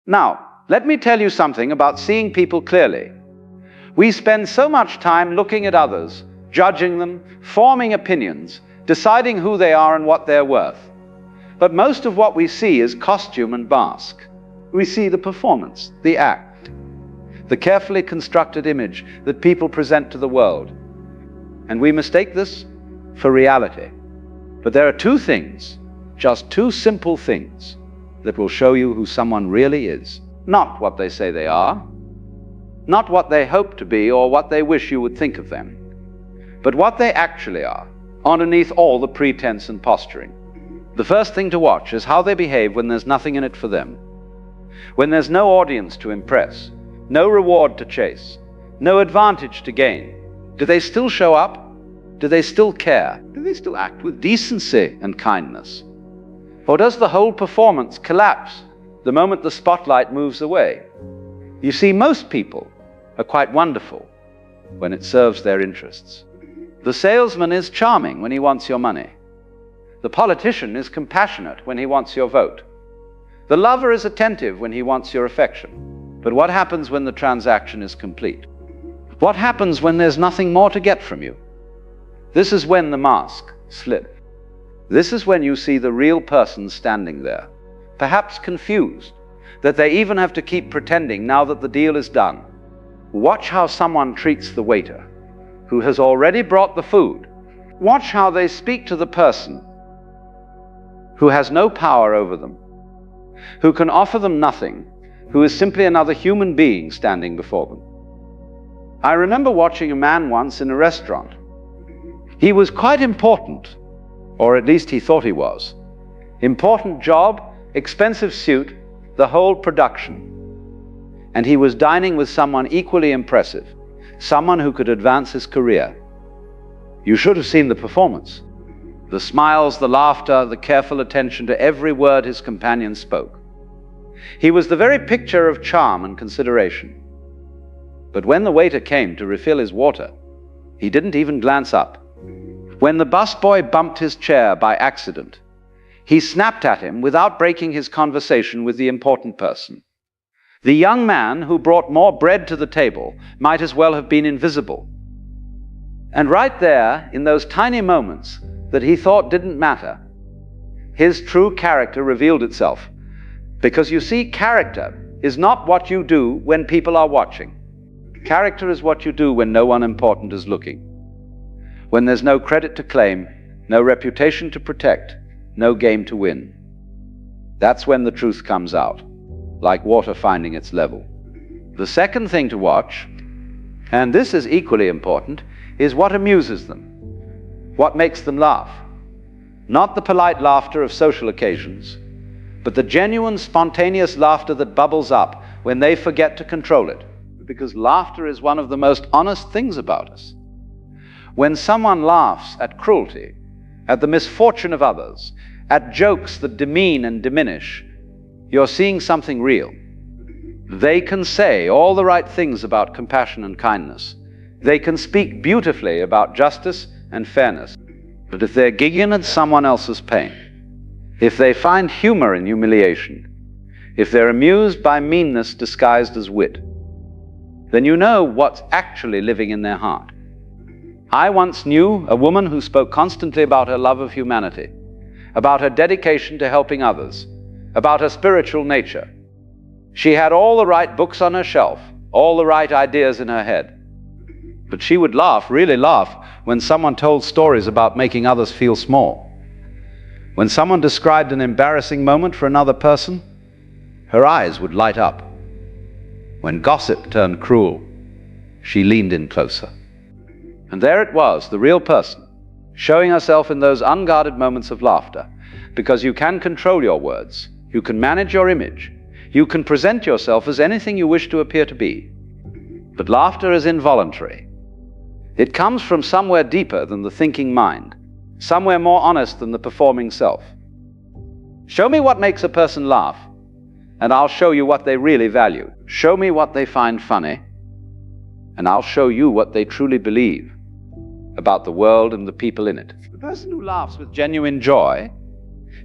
Now, let me tell you something about seeing people clearly. We spend so much time looking at others, judging them, forming opinions, deciding who they are and what they're worth. But most of what we see is costume and mask. We see the performance, the act, the carefully constructed image that people present to the world. And we mistake this for reality. But there are two things, just two simple things, that will show you who someone really is. Not what they say they are, not what they hope to be or what they wish you would think of them, but what they actually are, underneath all the pretense and posturing. The first thing to watch is how they behave when there's nothing in it for them. When there's no audience to impress, no reward to chase, no advantage to gain. Do they still show up? Do they still care? Do they still act with decency and kindness? Or does the whole performance collapse the moment the spotlight moves away? You see, most people are quite wonderful when it serves their interests. The salesman is charming when he wants your money. The politician is compassionate when he wants your vote. The lover is attentive when he wants your affection. But what happens when the transaction is complete? What happens when there's nothing more to get from you? This is when the mask slips. This is when you see the real person standing there, perhaps confused that they even have to keep pretending now that the deal is done. Watch how someone treats the waiter who has already brought the food. Watch how they speak to the person who has no power over them, who can offer them nothing, who is simply another human being standing before them. I remember watching a man once in a restaurant. He was quite important, or at least he thought he was. Important job, expensive suit, the whole production. And he was dining with someone equally impressive, someone who could advance his career. You should have seen the performance. The smiles, the laughter, the careful attention to every word his companion spoke. He was the very picture of charm and consideration. But when the waiter came to refill his water, he didn't even glance up. When the busboy bumped his chair by accident, he snapped at him without breaking his conversation with the important person. The young man who brought more bread to the table might as well have been invisible. And right there, in those tiny moments that he thought didn't matter, his true character revealed itself. Because you see, character is not what you do when people are watching. Character is what you do when no one important is looking. When there's no credit to claim, no reputation to protect, no game to win. That's when the truth comes out, like water finding its level. The second thing to watch, and this is equally important, is what amuses them, what makes them laugh. Not the polite laughter of social occasions, but the genuine, spontaneous laughter that bubbles up when they forget to control it. Because laughter is one of the most honest things about us. When someone laughs at cruelty, at the misfortune of others, at jokes that demean and diminish, you're seeing something real. They can say all the right things about compassion and kindness. They can speak beautifully about justice and fairness. But if they're giggling at someone else's pain, if they find humor in humiliation, if they're amused by meanness disguised as wit, then you know what's actually living in their heart. I once knew a woman who spoke constantly about her love of humanity, about her dedication to helping others, about her spiritual nature. She had all the right books on her shelf, all the right ideas in her head. But she would laugh, really laugh, when someone told stories about making others feel small. When someone described an embarrassing moment for another person, her eyes would light up. When gossip turned cruel, she leaned in closer. And there it was, the real person, showing herself in those unguarded moments of laughter. Because you can control your words, you can manage your image, you can present yourself as anything you wish to appear to be. But laughter is involuntary. It comes from somewhere deeper than the thinking mind, somewhere more honest than the performing self. Show me what makes a person laugh, and I'll show you what they really value. Show me what they find funny, and I'll show you what they truly believe about the world and the people in it. The person who laughs with genuine joy,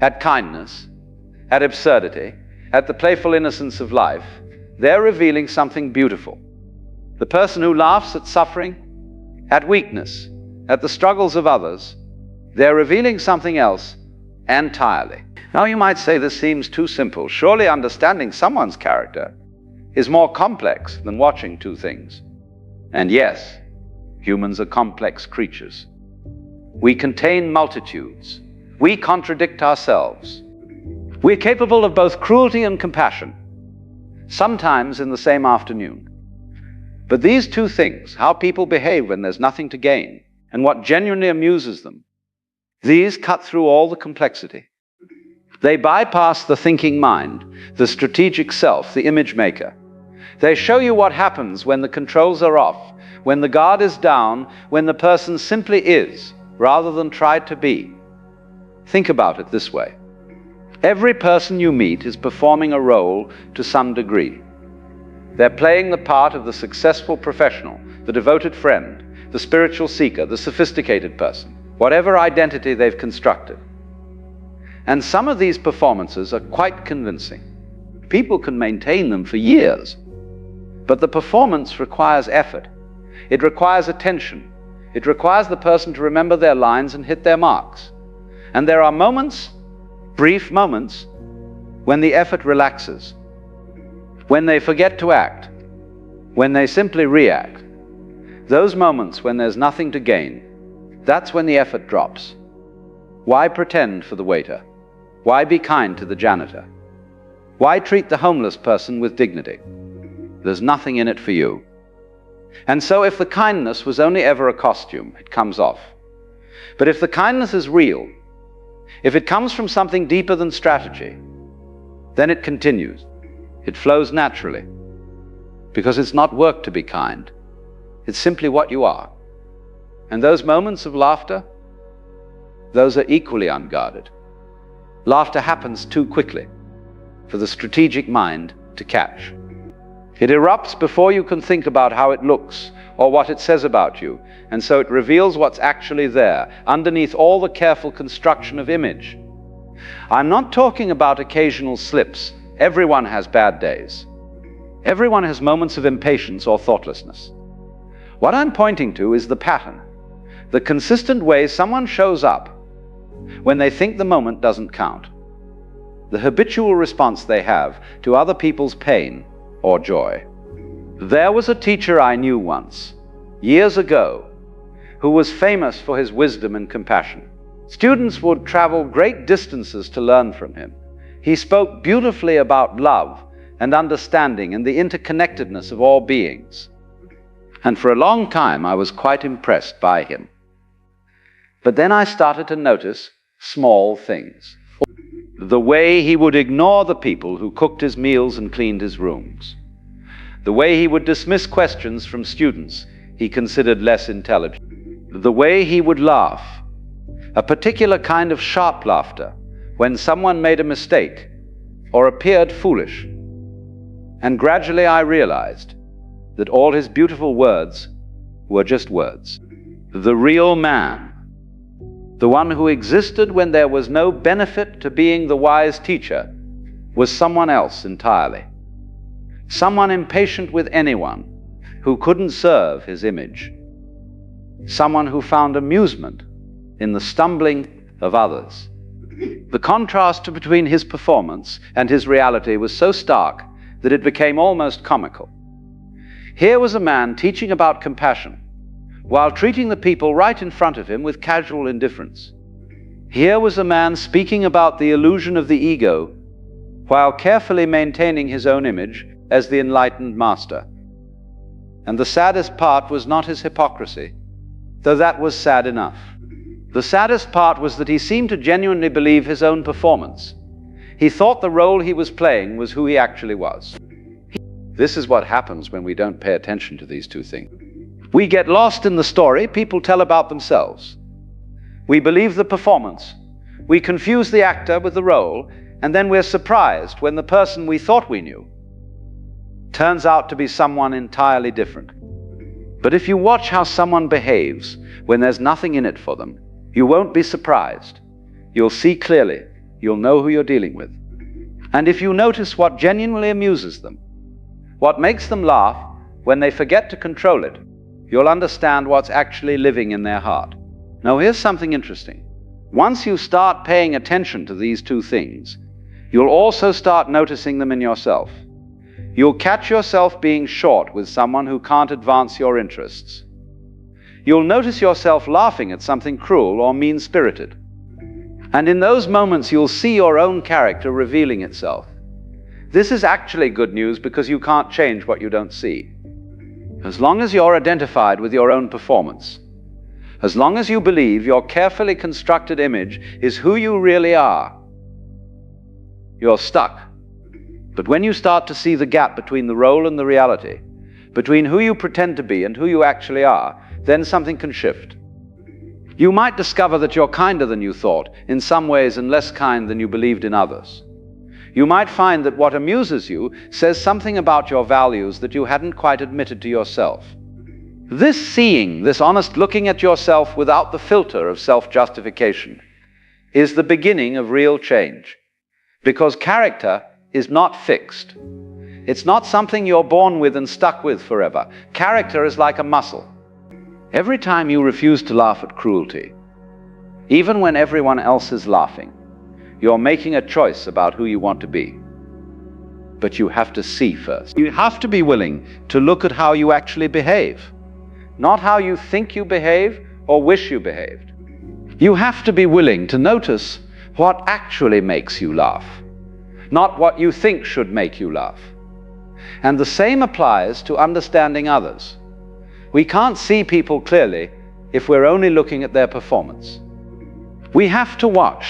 at kindness, at absurdity, at the playful innocence of life, they're revealing something beautiful. The person who laughs at suffering, at weakness, at the struggles of others, they're revealing something else entirely. Now you might say this seems too simple. Surely understanding someone's character is more complex than watching two things. And yes, humans are complex creatures. We contain multitudes. We contradict ourselves. We're capable of both cruelty and compassion, sometimes in the same afternoon. But these two things, how people behave when there's nothing to gain, and what genuinely amuses them, these cut through all the complexity. They bypass the thinking mind, the strategic self, the image maker. They show you what happens when the controls are off, when the guard is down, when the person simply is, rather than tried to be. Think about it this way. Every person you meet is performing a role to some degree. They're playing the part of the successful professional, the devoted friend, the spiritual seeker, the sophisticated person, whatever identity they've constructed. And some of these performances are quite convincing. People can maintain them for years. But the performance requires effort. It requires attention. It requires the person to remember their lines and hit their marks. And there are moments, brief moments, when the effort relaxes, when they forget to act, when they simply react. Those moments when there's nothing to gain, that's when the effort drops. Why pretend for the waiter? Why be kind to the janitor? Why treat the homeless person with dignity? There's nothing in it for you. And so if the kindness was only ever a costume, it comes off. But if the kindness is real, if it comes from something deeper than strategy, then it continues. It flows naturally. Because it's not work to be kind. It's simply what you are. And those moments of laughter, those are equally unguarded. Laughter happens too quickly for the strategic mind to catch. It erupts before you can think about how it looks or what it says about you, and so it reveals what's actually there, underneath all the careful construction of image. I'm not talking about occasional slips. Everyone has bad days. Everyone has moments of impatience or thoughtlessness. What I'm pointing to is the pattern, the consistent way someone shows up when they think the moment doesn't count, the habitual response they have to other people's pain or joy. There was a teacher I knew once, years ago, who was famous for his wisdom and compassion. Students would travel great distances to learn from him. He spoke beautifully about love and understanding and the interconnectedness of all beings. And for a long time I was quite impressed by him. But then I started to notice small things. The way he would ignore the people who cooked his meals and cleaned his rooms. The way he would dismiss questions from students he considered less intelligent. The way he would laugh, a particular kind of sharp laughter, when someone made a mistake or appeared foolish. And gradually I realized that all his beautiful words were just words. The real man, the one who existed when there was no benefit to being the wise teacher, was someone else entirely. Someone impatient with anyone who couldn't serve his image. Someone who found amusement in the stumbling of others. The contrast between his performance and his reality was so stark that it became almost comical. Here was a man teaching about compassion while treating the people right in front of him with casual indifference. Here was a man speaking about the illusion of the ego while carefully maintaining his own image as the enlightened master. And the saddest part was not his hypocrisy, though that was sad enough. The saddest part was that he seemed to genuinely believe his own performance. He thought the role he was playing was who he actually was. This is what happens when we don't pay attention to these two things. We get lost in the story people tell about themselves. We believe the performance. We confuse the actor with the role, and then we're surprised when the person we thought we knew turns out to be someone entirely different. But if you watch how someone behaves when there's nothing in it for them, you won't be surprised. You'll see clearly. You'll know who you're dealing with. And if you notice what genuinely amuses them, what makes them laugh when they forget to control it, you'll understand what's actually living in their heart. Now here's something interesting. Once you start paying attention to these two things, you'll also start noticing them in yourself. You'll catch yourself being short with someone who can't advance your interests. You'll notice yourself laughing at something cruel or mean-spirited. And in those moments, you'll see your own character revealing itself. This is actually good news because you can't change what you don't see. As long as you're identified with your own performance, as long as you believe your carefully constructed image is who you really are, you're stuck. But when you start to see the gap between the role and the reality, between who you pretend to be and who you actually are, then something can shift. You might discover that you're kinder than you thought in some ways and less kind than you believed in others. You might find that what amuses you says something about your values that you hadn't quite admitted to yourself. This seeing, this honest looking at yourself without the filter of self-justification, is the beginning of real change. Because character is not fixed. It's not something you're born with and stuck with forever. Character is like a muscle. Every time you refuse to laugh at cruelty, even when everyone else is laughing, you're making a choice about who you want to be. But you have to see first. You have to be willing to look at how you actually behave, not how you think you behave or wish you behaved. You have to be willing to notice what actually makes you laugh, not what you think should make you laugh. And the same applies to understanding others. We can't see people clearly if we're only looking at their performance. We have to watch